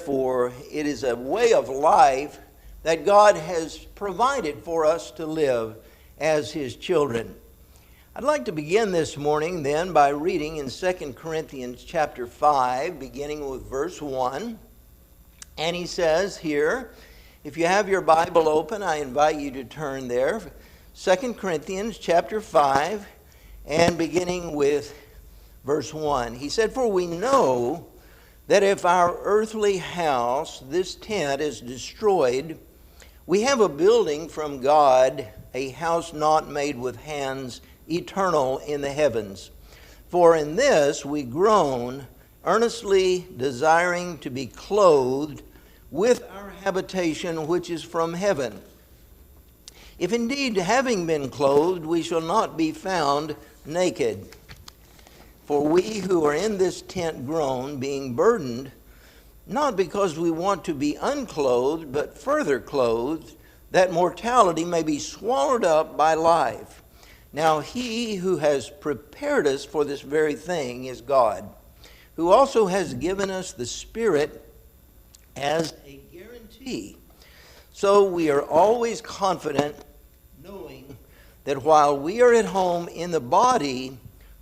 therefore, it is a way of life that God has provided for us to live as His children. I'd like to begin this morning then by reading in 2 Corinthians chapter 5, beginning with verse 1. And he says here, if you have your Bible open, I invite you to turn there. 2 Corinthians chapter 5, and beginning with verse 1. He said, "For we know that if our earthly house, this tent, is destroyed, we have a building from God, a house not made with hands, eternal in the heavens. For in this we groan, earnestly desiring to be clothed with our habitation which is from heaven. If indeed, having been clothed, we shall not be found naked. For we who are in this tent groan, being burdened, not because we want to be unclothed, but further clothed, that mortality may be swallowed up by life. Now he who has prepared us for this very thing is God, who also has given us the Spirit as a guarantee. So we are always confident, knowing that while we are at home in the body,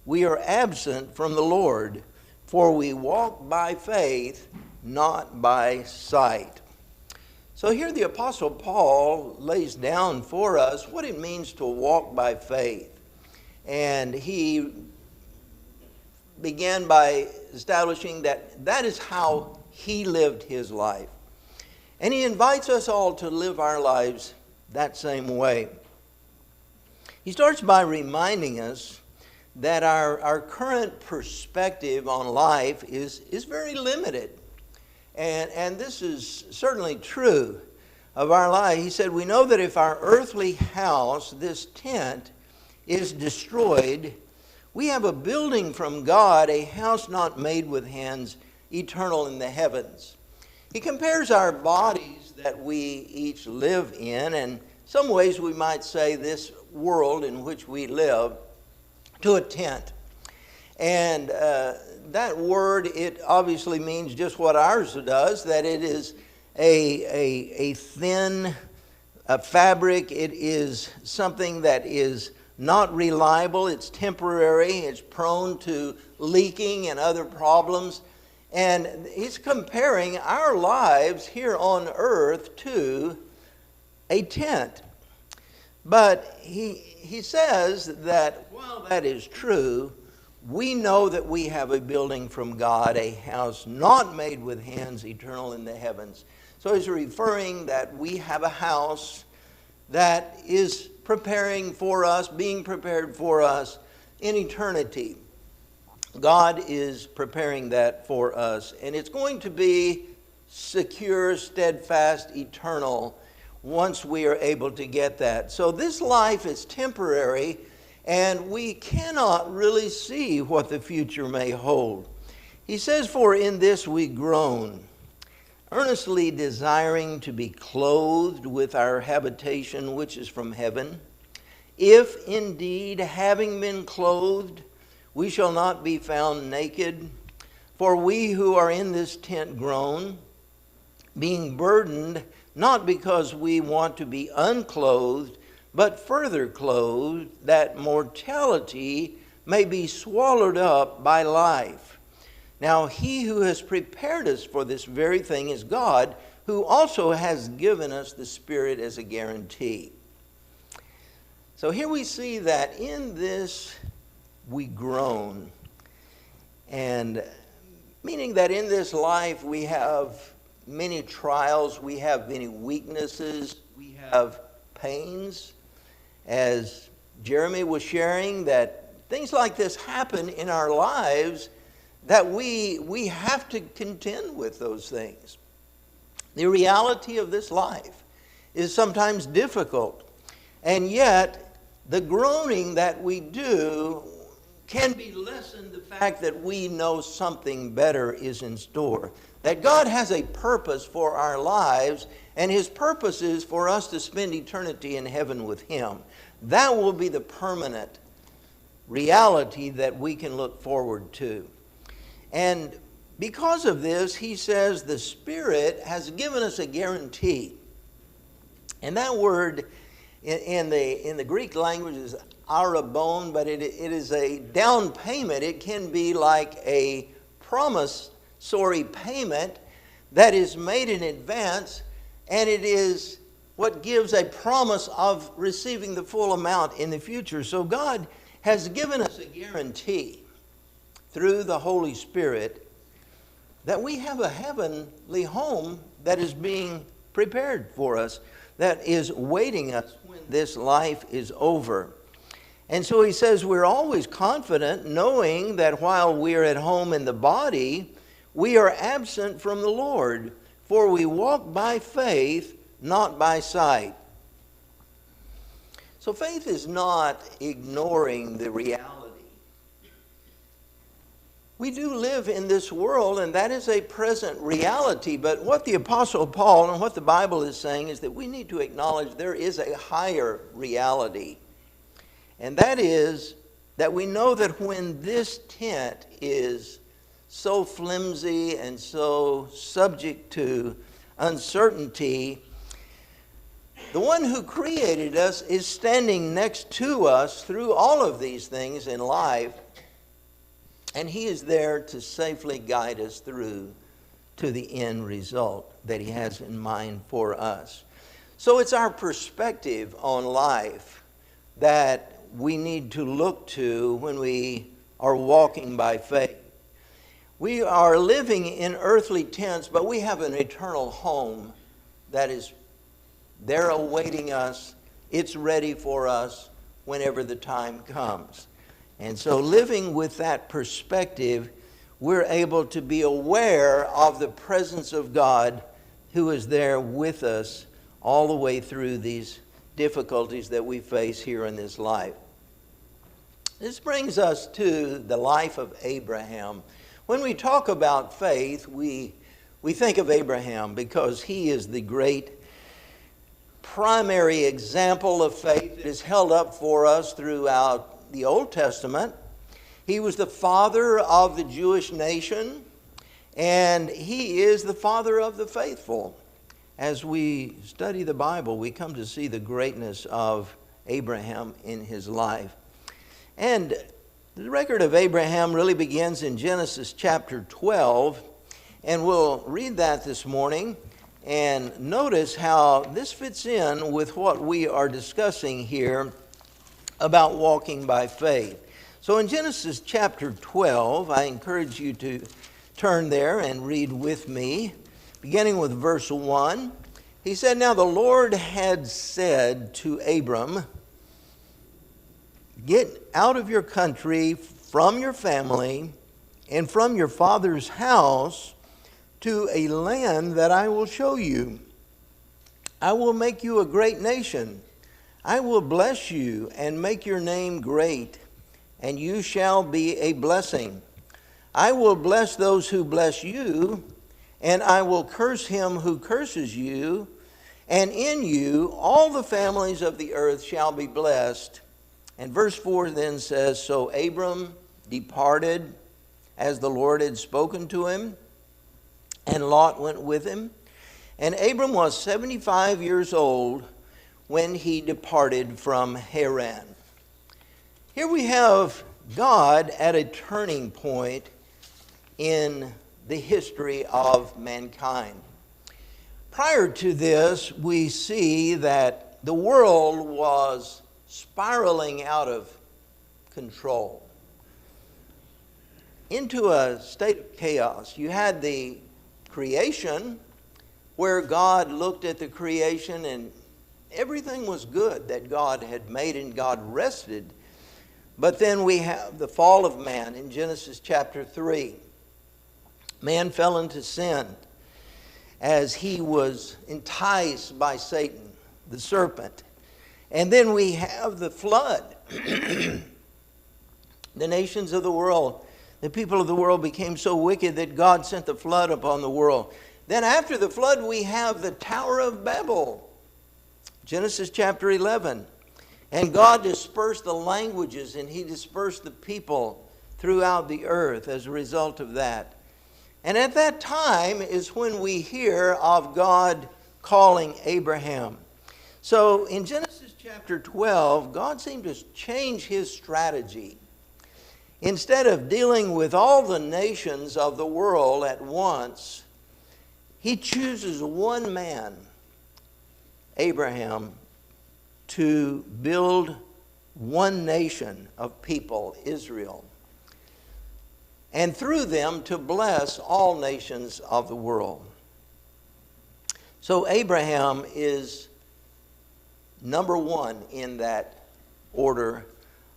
we are absent from the Lord, for we walk by faith, not by sight." So here the Apostle Paul lays down for us what it means to walk by faith. And he began by establishing that that is how he lived his life. And he invites us all to live our lives that same way. He starts by reminding us that our current perspective on life is very limited. And this is certainly true of our life. He said, we know that if our earthly house, this tent, is destroyed, we have a building from God, a house not made with hands, eternal in the heavens. He compares our bodies that we each live in, and some ways we might say this world in which we live, to a tent. And that word, it obviously means just what ours does, that it is a thin fabric. It is something that is not reliable. It's temporary. It's prone to leaking and other problems. And he's comparing our lives here on earth to a tent. But he says that while that is true, we know that we have a building from God, a house not made with hands, eternal in the heavens. So he's referring that we have a house that is preparing for us, being prepared for us in eternity. God is preparing that for us, and it's going to be secure, steadfast, eternal once we are able to get that. So this life is temporary, and we cannot really see what the future may hold. He says, "For in this we groan, earnestly desiring to be clothed with our habitation which is from heaven. If indeed, having been clothed, we shall not be found naked. For we who are in this tent groan, being burdened, not because we want to be unclothed, but further clothed, that mortality may be swallowed up by life. Now he who has prepared us for this very thing is God, who also has given us the Spirit as a guarantee." So here we see that in this we groan, and meaning that in this life we have many trials, we have many weaknesses, we have pains. As Jeremy was sharing, that things like this happen in our lives, that we have to contend with those things. The reality of this life is sometimes difficult, and yet the groaning that we do can be lessened the fact that we know something better is in store. That God has a purpose for our lives, and His purpose is for us to spend eternity in heaven with Him. That will be the permanent reality that we can look forward to. And because of this, he says the Spirit has given us a guarantee. And that word in the Greek language is arabon, but it is a down payment. It can be like a promissory payment that is made in advance, and it is what gives a promise of receiving the full amount in the future. So God has given us a guarantee through the Holy Spirit that we have a heavenly home that is being prepared for us, that is waiting us when this life is over. And so he says we're always confident, knowing that while we are at home in the body, we are absent from the Lord, for we walk by faith, not by sight. So faith is not ignoring the reality. We do live in this world, and that is a present reality. But what the Apostle Paul and what the Bible is saying is that we need to acknowledge there is a higher reality. And that is that we know that when this tent is so flimsy and so subject to uncertainty, the one who created us is standing next to us through all of these things in life, and he is there to safely guide us through to the end result that he has in mind for us. So it's our perspective on life that we need to look to when we are walking by faith. We are living in earthly tents, but we have an eternal home that is there awaiting us. It's ready for us whenever the time comes. And so living with that perspective, we're able to be aware of the presence of God who is there with us all the way through these difficulties that we face here in this life. This brings us to the life of Abraham. When we talk about faith, we think of Abraham because he is the great primary example of faith that is held up for us throughout the Old Testament. He was the father of the Jewish nation, and he is the father of the faithful. As we study the Bible, we come to see the greatness of Abraham in his life. And the record of Abraham really begins in Genesis chapter 12, and we'll read that this morning and notice how this fits in with what we are discussing here about walking by faith. So in Genesis chapter 12, I encourage you to turn there and read with me, beginning with verse 1. He said, "Now the Lord had said to Abram, 'Get out of your country, from your family, and from your father's house to a land that I will show you. I will make you a great nation. I will bless you and make your name great, and you shall be a blessing. I will bless those who bless you, and I will curse him who curses you, and in you all the families of the earth shall be blessed.'" And verse 4 then says, "So Abram departed as the Lord had spoken to him, and Lot went with him. And Abram was 75 years old when he departed from Haran." Here we have God at a turning point in the history of mankind. Prior to this, we see that the world was spiraling out of control into a state of chaos. You had the creation, where God looked at the creation and everything was good that God had made, and God rested. But then we have the fall of man in Genesis chapter 3. Man fell into sin as he was enticed by Satan, the serpent. And then we have the flood. The nations of the world, the people of the world became so wicked that God sent the flood upon the world. Then after the flood, we have the Tower of Babel, Genesis chapter 11. And God dispersed the languages, and he dispersed the people throughout the earth as a result of that. And at that time is when we hear of God calling Abraham. So in Genesis chapter 12, God seemed to change his strategy. Instead of dealing with all the nations of the world at once, he chooses one man, Abraham, to build one nation of people, Israel, and through them to bless all nations of the world. So Abraham is number one in that order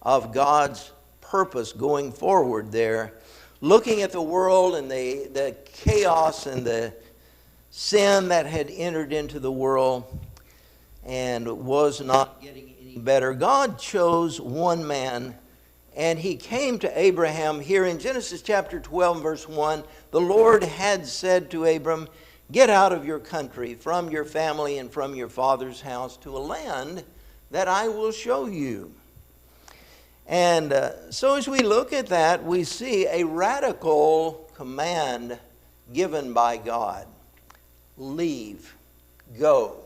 of God's purpose going forward there, looking at the world and the chaos and the sin that had entered into the world and was not getting any better. God chose one man, and he came to Abraham here in Genesis chapter 12, verse 1. The Lord had said to Abram, "Get out of your country, from your family, and from your father's house to a land that I will show you." And so as we look at that, we see a radical command given by God. Leave. Go.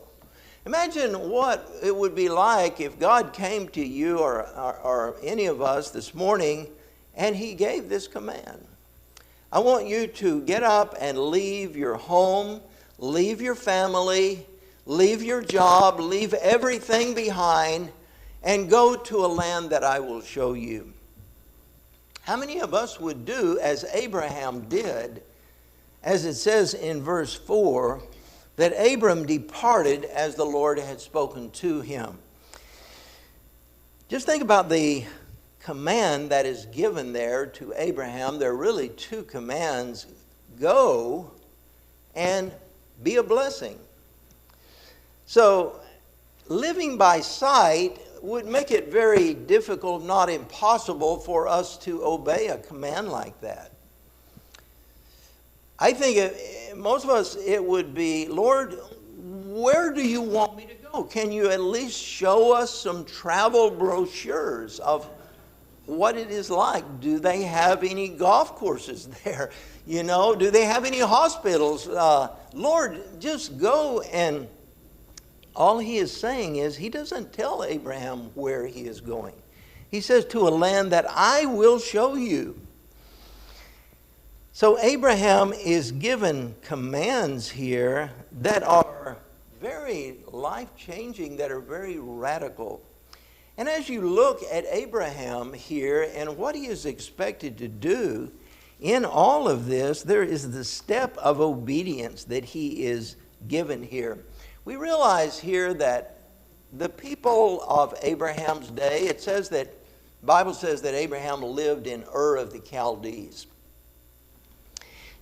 Imagine what it would be like if God came to you or any of us this morning and he gave this command. I want you to get up and leave your home, leave your family, leave your job, leave everything behind, and go to a land that I will show you. How many of us would do as Abraham did, as it says in verse 4, that Abram departed as the Lord had spoken to him? Just think about the command that is given there to Abraham. There are really two commands: go and be a blessing. So living by sight would make it very difficult, not impossible, for us to obey a command like that. I think most of us, it would be, "Lord, where do you want me to go? Can you at least show us some travel brochures of what it is like? Do they have any golf courses there? Do they have any hospitals? Lord, just go." And all he is saying is, he doesn't tell Abraham where he is going. He says, to a land that I will show you. So Abraham is given commands here that are very life-changing, that are very radical. And as you look at Abraham here and what he is expected to do in all of this, there is the step of obedience that he is given here. We realize here that the people of Abraham's day, it says that, the Bible says that Abraham lived in Ur of the Chaldees.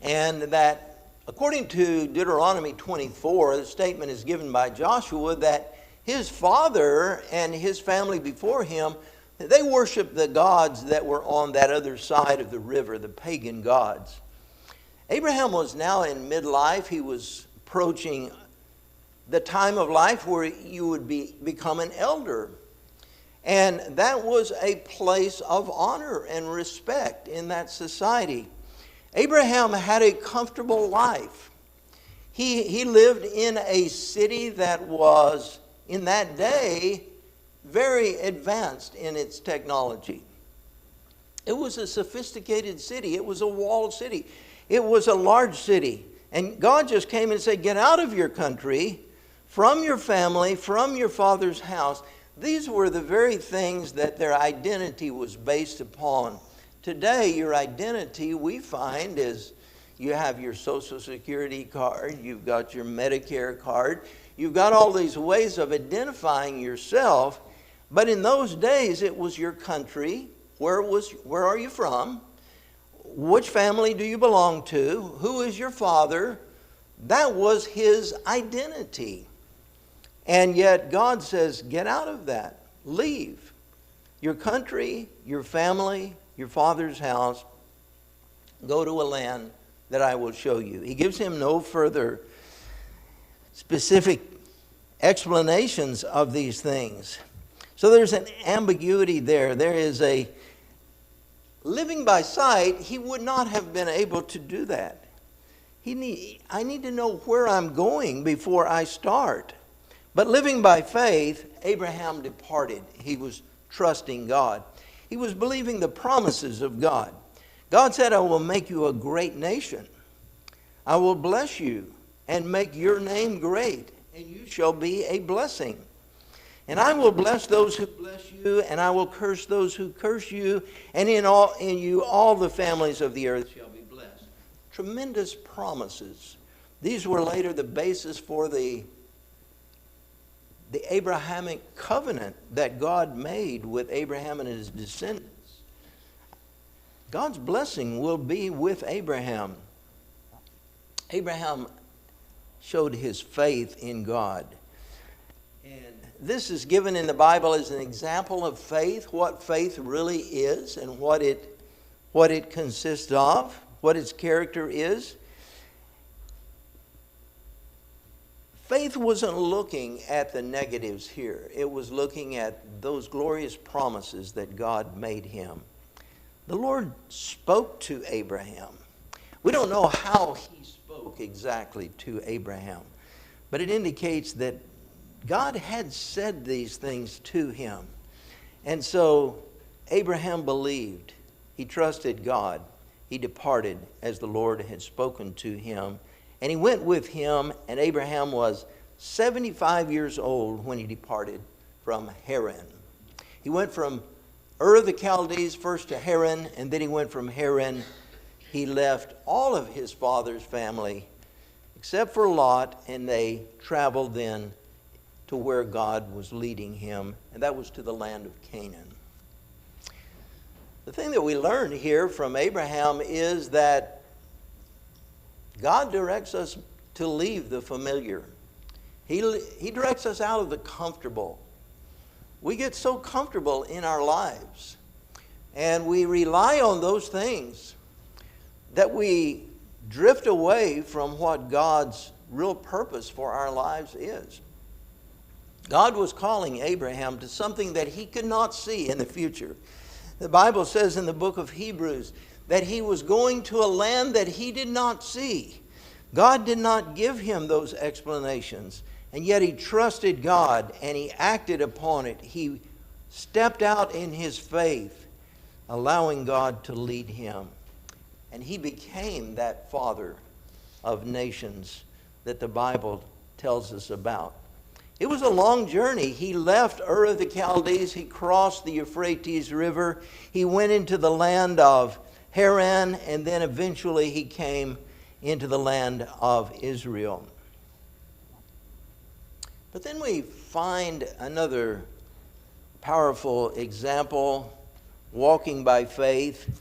And that according to Deuteronomy 24, the statement is given by Joshua that his father and his family before him, they worshiped the gods that were on that other side of the river, the pagan gods. Abraham was now in midlife. He was approaching the time of life where you would become an elder. And that was a place of honor and respect in that society. Abraham had a comfortable life. He lived in a city that was, in that day, very advanced in its technology. It was a sophisticated city. It was a walled city. It was a large city. And God just came and said, "Get out of your country, from your family, from your father's house." These were the very things that their identity was based upon. Today, your identity, we find, is you have your Social Security card, you've got your Medicare card, you've got all these ways of identifying yourself. But in those days, it was your country. Where are you from? Which family do you belong to? Who is your father? That was his identity. And yet God says, get out of that. Leave your country, your family, your father's house. Go to a land that I will show you. He gives him no further specific explanations of these things. So there's an ambiguity there. There is living by sight, he would not have been able to do that. I need to know where I'm going before I start. But living by faith, Abraham departed. He was trusting God. He was believing the promises of God. God said, I will make you a great nation. I will bless you and make your name great, and you shall be a blessing. And I will bless those who bless you, and I will curse those who curse you, and in you all the families of the earth shall be blessed. Tremendous promises. These were later the basis for the Abrahamic covenant that God made with Abraham and his descendants. God's blessing will be with Abraham. Abraham showed his faith in God. And this is given in the Bible as an example of faith, what faith really is and what it consists of, what its character is. Faith wasn't looking at the negatives here. It was looking at those glorious promises that God made him. The Lord spoke to Abraham. We don't know how he spoke exactly to Abraham, but it indicates that God had said these things to him. And so Abraham believed. He trusted God. He departed as the Lord had spoken to him. And he went with him, and Abraham was 75 years old when he departed from Haran. He went from Ur of the Chaldees first to Haran, and then he went from Haran. He left all of his father's family, except for Lot, and they traveled then to where God was leading him, and that was to the land of Canaan. The thing that we learn here from Abraham is that God directs us to leave the familiar. He directs us out of the comfortable. We get so comfortable in our lives, and we rely on those things that we drift away from what God's real purpose for our lives is. God was calling Abraham to something that he could not see in the future. The Bible says in the book of Hebrews that he was going to a land that he did not see. God did not give him those explanations, and yet he trusted God and he acted upon it. He stepped out in his faith, allowing God to lead him. And he became that father of nations that the Bible tells us about. It was a long journey. He left Ur of the Chaldees. He crossed the Euphrates River. He went into the land of Haran, and then eventually he came into the land of Israel. But then we find another powerful example, walking by faith,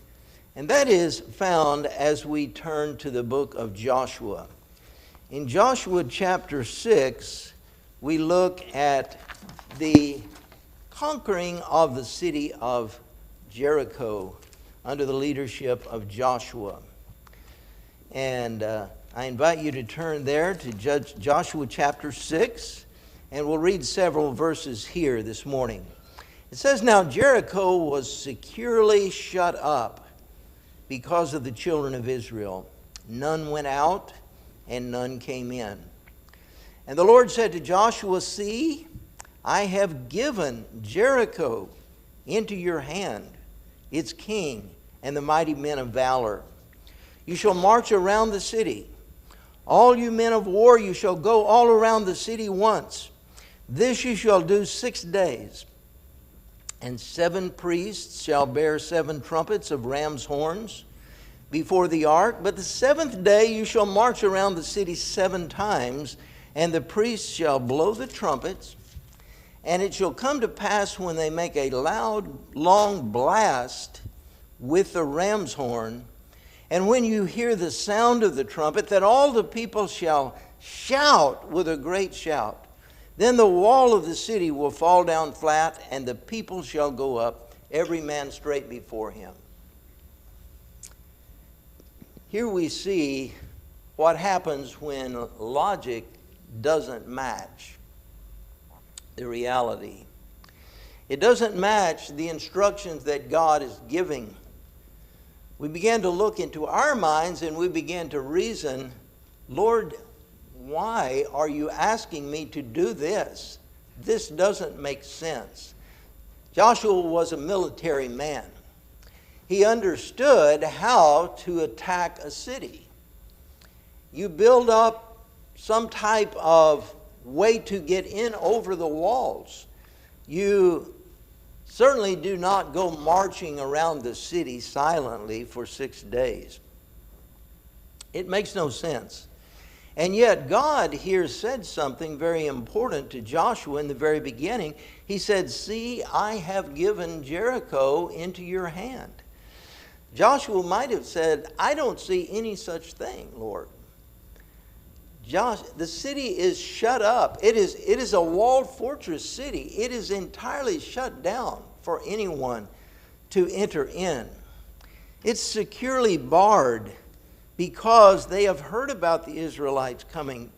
and that is found as we turn to the book of Joshua. In Joshua chapter 6, we look at the conquering of the city of Jericho under the leadership of Joshua. And I invite you to turn there to Joshua chapter 6, and we'll read several verses here this morning. It says, "Now Jericho was securely shut up because of the children of Israel. None went out, and none came in. And the Lord said to Joshua, See, I have given Jericho into your hand, its king, and the mighty men of valor. You shall march around the city. All you men of war, you shall go all around the city once. This you shall do 6 days. And 7 priests shall bear 7 trumpets of ram's horns before the ark. But the 7th day you shall march around the city 7 times, and the priests shall blow the trumpets. And it shall come to pass when they make a loud, long blast with the ram's horn, and when you hear the sound of the trumpet, that all the people shall shout with a great shout. Then the wall of the city will fall down flat, and the people shall go up, every man straight before him." Here we see what happens when logic doesn't match the reality. It doesn't match the instructions that God is giving. We began to look into our minds, and we began to reason Lord, why are you asking me to do this? This doesn't make sense. Joshua was a military man. He understood how to attack a city. You build up some type of way to get in over the walls. You certainly do not go marching around the city silently for 6 days. It makes no sense. And yet God here said something very important to Joshua in the very beginning. He said, "See, I have given Jericho into your hand." Joshua might have said, "I don't see any such thing, Lord. The city is shut up. It is a walled fortress city. It is entirely shut down for anyone to enter in. It's securely barred because they have heard about the Israelites coming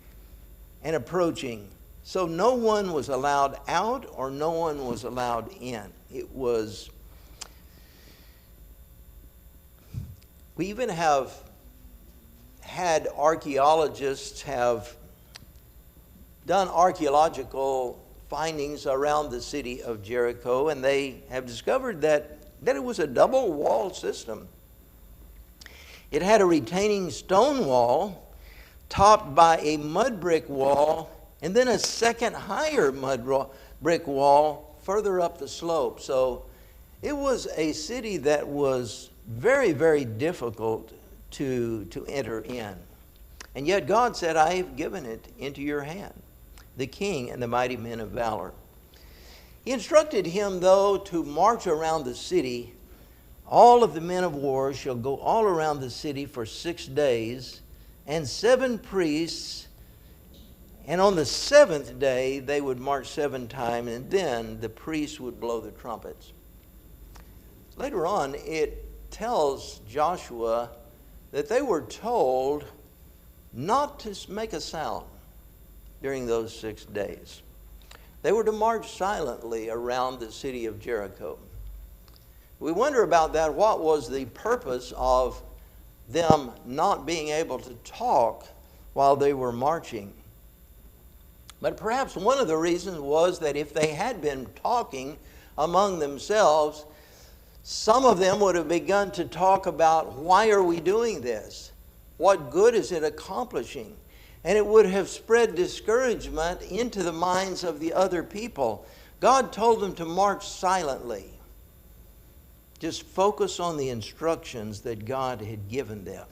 and approaching. So no one was allowed out or no one was allowed in. We even have had archaeologists have done archaeological findings around the city of Jericho, and they have discovered that it was a double wall system. It had a retaining stone wall topped by a mud brick wall and then a second higher brick wall further up the slope. So it was a city that was very, very difficult to enter in. And yet God said, "I have given it into your hand, the king and the mighty men of valor." He instructed him, though, to march around the city. All of the men of war shall go all around the city for 6 days, and 7 priests, and on the 7th day they would march 7 times, and then the priests would blow the trumpets. Later on, it tells Joshua that they were told not to make a sound during those 6 days. They were to march silently around the city of Jericho. We wonder about that. What was the purpose of them not being able to talk while they were marching? But perhaps one of the reasons was that if they had been talking among themselves, some of them would have begun to talk about, why are we doing this? What good is it accomplishing? And it would have spread discouragement into the minds of the other people. God told them to march silently. Just focus on the instructions that God had given them.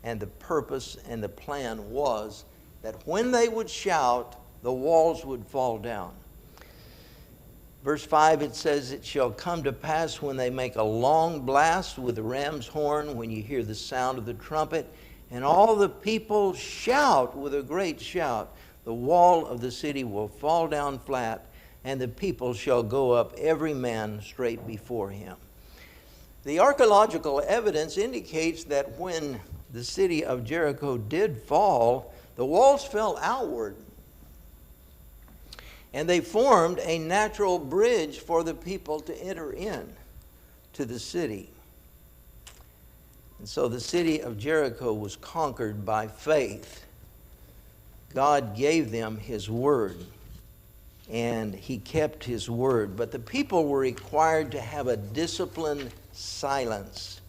And the purpose and the plan was that when they would shout, the walls would fall down. Verse 5, it says, "It shall come to pass when they make a long blast with the ram's horn, when you hear the sound of the trumpet, and all the people shout with a great shout, the wall of the city will fall down flat, and the people shall go up every man straight before him." The archaeological evidence indicates that when the city of Jericho did fall, the walls fell outward. And they formed a natural bridge for the people to enter in to the city. And so the city of Jericho was conquered by faith. God gave them his word, and he kept his word. But the people were required to have a disciplined silence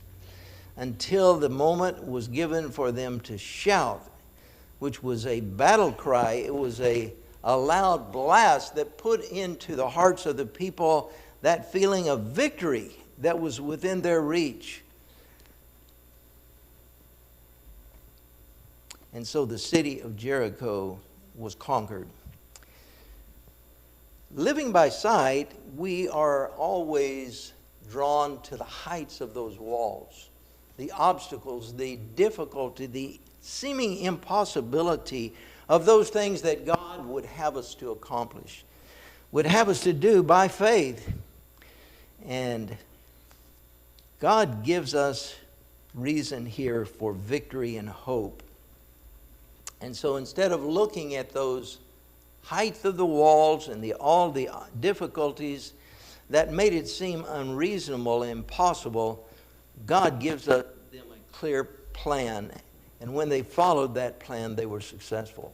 until the moment was given for them to shout, which was a battle cry. It was a loud blast that put into the hearts of the people that feeling of victory that was within their reach. And so the city of Jericho was conquered. Living by sight, we are always drawn to the heights of those walls, the obstacles, the difficulty, the seeming impossibility of those things that God would have us to accomplish, would have us to do by faith. And God gives us reason here for victory and hope. And so instead of looking at those height of the walls and all the difficulties that made it seem unreasonable and impossible, God gives us them a clear plan And when they followed that plan, they were successful.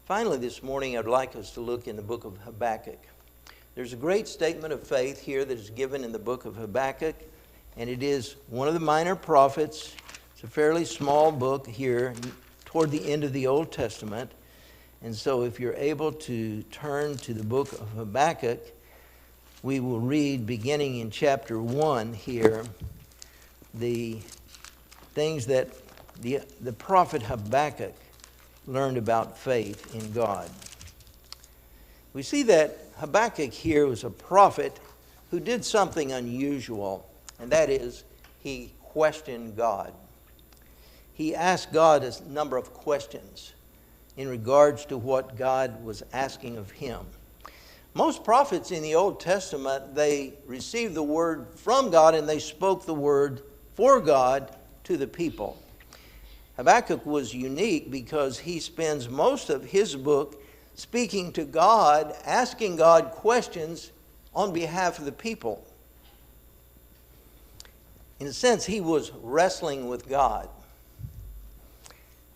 Finally, this morning, I'd like us to look in the book of Habakkuk. There's a great statement of faith here that is given in the book of Habakkuk, and it is one of the minor prophets. It's a fairly small book here toward the end of the Old Testament. And so if you're able to turn to the book of Habakkuk, we will read, beginning in chapter 1 here, the things that the prophet Habakkuk learned about faith in God. We see that Habakkuk here was a prophet who did something unusual, and that is he questioned God. He asked God a number of questions in regards to what God was asking of him. Most prophets in the Old Testament, they received the word from God and they spoke the word for God to the people. Habakkuk was unique because he spends most of his book speaking to God, asking God questions on behalf of the people. In a sense, he was wrestling with God.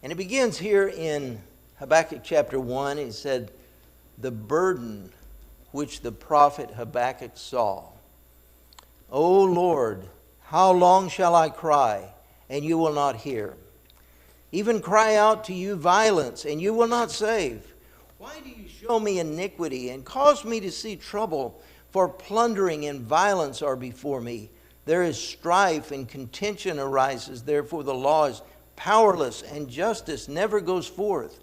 And it begins here in Habakkuk chapter 1. He said, "The burden which the prophet Habakkuk saw. O Lord, how long shall I cry, and you will not hear? Even cry out to you violence, and you will not save. Why do you show me iniquity and cause me to see trouble? For plundering and violence are before me. There is strife and contention arises. Therefore the law is powerless, and justice never goes forth.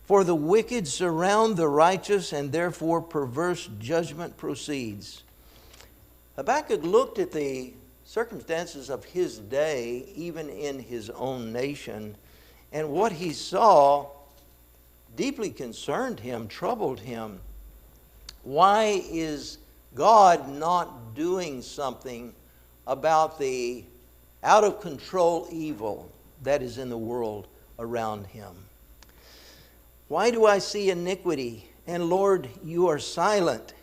For the wicked surround the righteous, and therefore perverse judgment proceeds." Habakkuk looked at the circumstances of his day, even in his own nation, and what he saw deeply concerned him, troubled him. Why is God not doing something about the out-of-control evil that is in the world around him? Why do I see iniquity? And Lord, you are silent.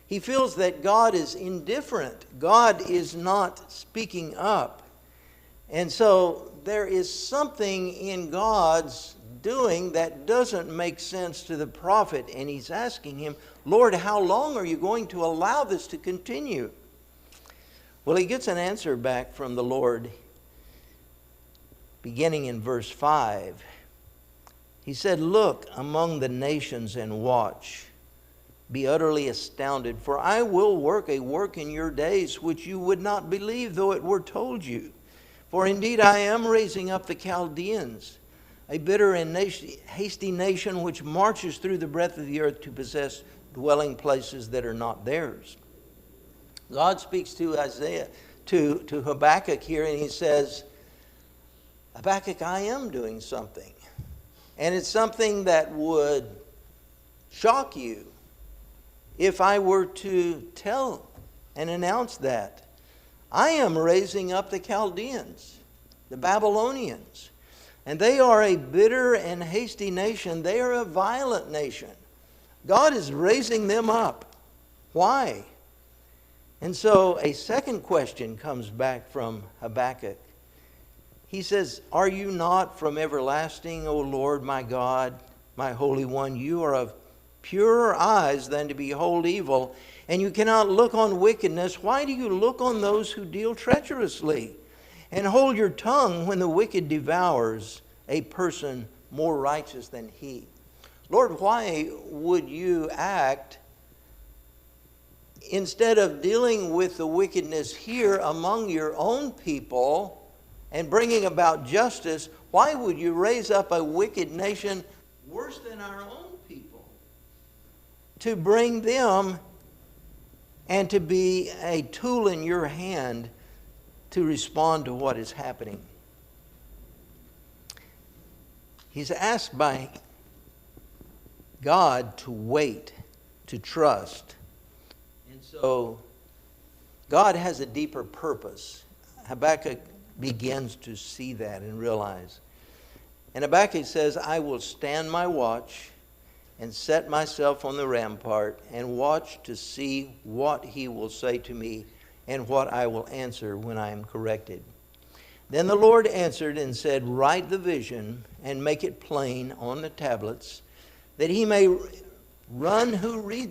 He feels that God is indifferent. God is not speaking up. And so there is something in God's doing that doesn't make sense to the prophet. And he's asking him, Lord, how long are you going to allow this to continue? Well, he gets an answer back from the Lord beginning in verse 5. He said, "Look among the nations and watch. Be utterly astounded, for I will work a work in your days which you would not believe, though it were told you. For indeed I am raising up the Chaldeans, a bitter and hasty nation which marches through the breadth of the earth to possess dwelling places that are not theirs." God speaks to Isaiah, to Habakkuk here, and he says, Habakkuk, I am doing something. And it's something that would shock you if I were to tell and announce that. I am raising up the Chaldeans, the Babylonians. And they are a bitter and hasty nation. They are a violent nation. God is raising them up. Why? And so a second question comes back from Habakkuk. He says, "Are you not from everlasting, O Lord my God, my Holy One? You are of purer eyes than to behold evil, and you cannot look on wickedness. Why do you look on those who deal treacherously? And hold your tongue when the wicked devours a person more righteous than he." Lord, why would you act instead of dealing with the wickedness here among your own people and bringing about justice? Why would you raise up a wicked nation worse than our own people to bring them and to be a tool in your hand to respond to what is happening? He's asked by God to wait, to trust. And so God has a deeper purpose. Habakkuk begins to see that and realize. And Habakkuk says, "I will stand my watch and set myself on the rampart and watch to see what he will say to me and what I will answer when I am corrected." Then the Lord answered and said, write the vision and make it plain on the tablets, that he may run who reads